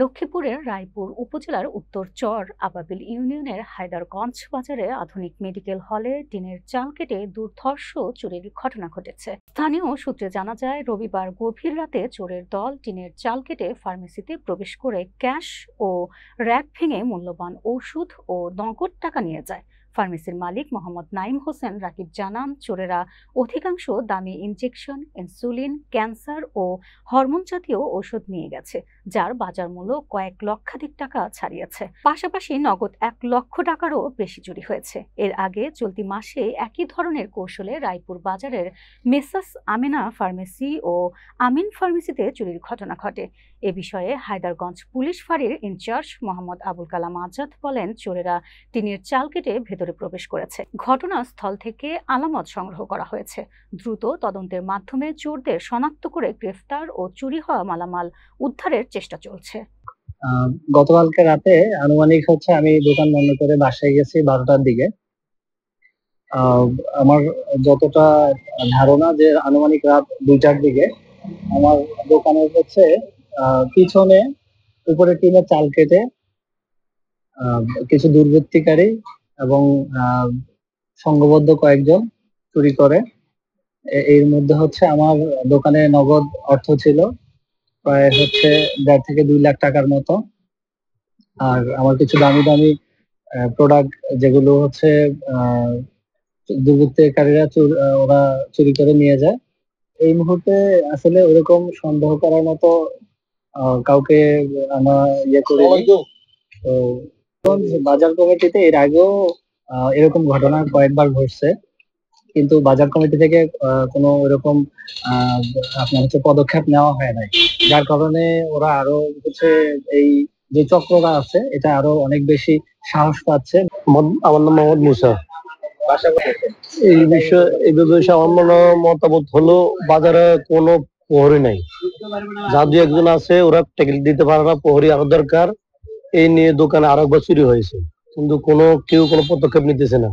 লক্ষ্মীপুরের রায়পুর উপজেলার উত্তর চর আবাবিল ইউনিয়নের হায়দারগঞ্জ বাজারে আধুনিক মেডিকেল হলে টিনের চাল কেটে দুর্ধর্ষ চুরির ঘটনা ঘটেছে। স্থানীয় সূত্রে জানা যায়, রবিবার গভীর রাতে চোরের দল টিনের চাল কেটে ফার্মেসিতে প্রবেশ করে ক্যাশ ও র্যাক ভেঙে মূল্যবান ওষুধ ও নগদ টাকা নিয়ে যায়। ফার্মেসির মালিক মোহাম্মদ নাইম হোসেন রাকিব জানান, চোরেরা অধিকাংশ দামি ইনজেকশন, ইনসুলিন, ক্যান্সার ও হরমোন জাতীয় ওষুধ নিয়ে গেছে, যার বাজার মূল্য কয়েক লক্ষাধিক টাকা ছাড়িয়েছে। পাশাপাশি নগদ 1 লক্ষ টাকারও বেশি চুরি হয়েছে। এর আগে চলতি মাসে একই ধরনের কৌশলে রায়পুর বাজারের মেসাস আমিনা ফার্মেসি ও আমিন ফার্মেসিতে চুরির ঘটনা ঘটে। এ বিষয়ে হায়দারগঞ্জ পুলিশ ফাঁড়ির ইনচার্জ মোহাম্মদ আবুল কালাম আজাদ বলেন, চোরেরা টিনের চাল কেটে ভেতরে প্রবেশ করেছে। ঘটনাস্থল থেকে আলামত সংগ্রহ করা হয়েছে। দ্রুত তদন্তের মাধ্যমে চোরদের শনাক্ত করে গ্রেফতার ও চুরি হওয়া মালামাল উদ্ধারের চেষ্টা চলছে। গতকালকে রাতে আনুমানিক আমি দোকান বন্ধ করে বাসায় গেছি 12টার দিকে। আমার যতটা ধারণা যে আনুমানিক রাত 2টার দিকে আমার দোকানের পিছনে উপরে টিনের চাল কেটে কিছু দুর্বৃত্তকারী এবং সংঘবদ্ধ কয়েকজন চুরি করে। এর মধ্যে আমার দোকানে নগদ অর্থ ছিল প্রায় 1.5 থেকে 2 লাখ টাকার মতো, আর আমার কিছু দামি দামি প্রোডাক্ট যেগুলো দুর্বৃত্তকারীরা ওরা চুরি করে নিয়ে যায়। এই মুহূর্তে আসলে ওরকম সন্দেহ করার মতো কাউকে আমরা করিনি। তো বাজার কমিটিতে এর আগেও এরকম ঘটনা কয়েকবার ঘটছে, কিন্তু বাজার কমিটি থেকে কোনো এরকম পদক্ষেপ নেওয়া হয় নাই, যার কারণে ওরা আরো এই যে চক্রটা আছে এটা আরো অনেক বেশি সাহস পাচ্ছে। আমার নাম মোহাম্মদ মুসা। এই বিষয়ে আমার মতামত হলো, বাজারে কোনো প্রহরী নাই, যা দু একজন আছে ওরা টেকেল দিতে পারে না, প্রহরী আরো দরকার। এই নিয়ে দোকানে আরেকবার চুরি হয়েছে, কিন্তু কেউ কোনো পদক্ষেপ নিতেছে না।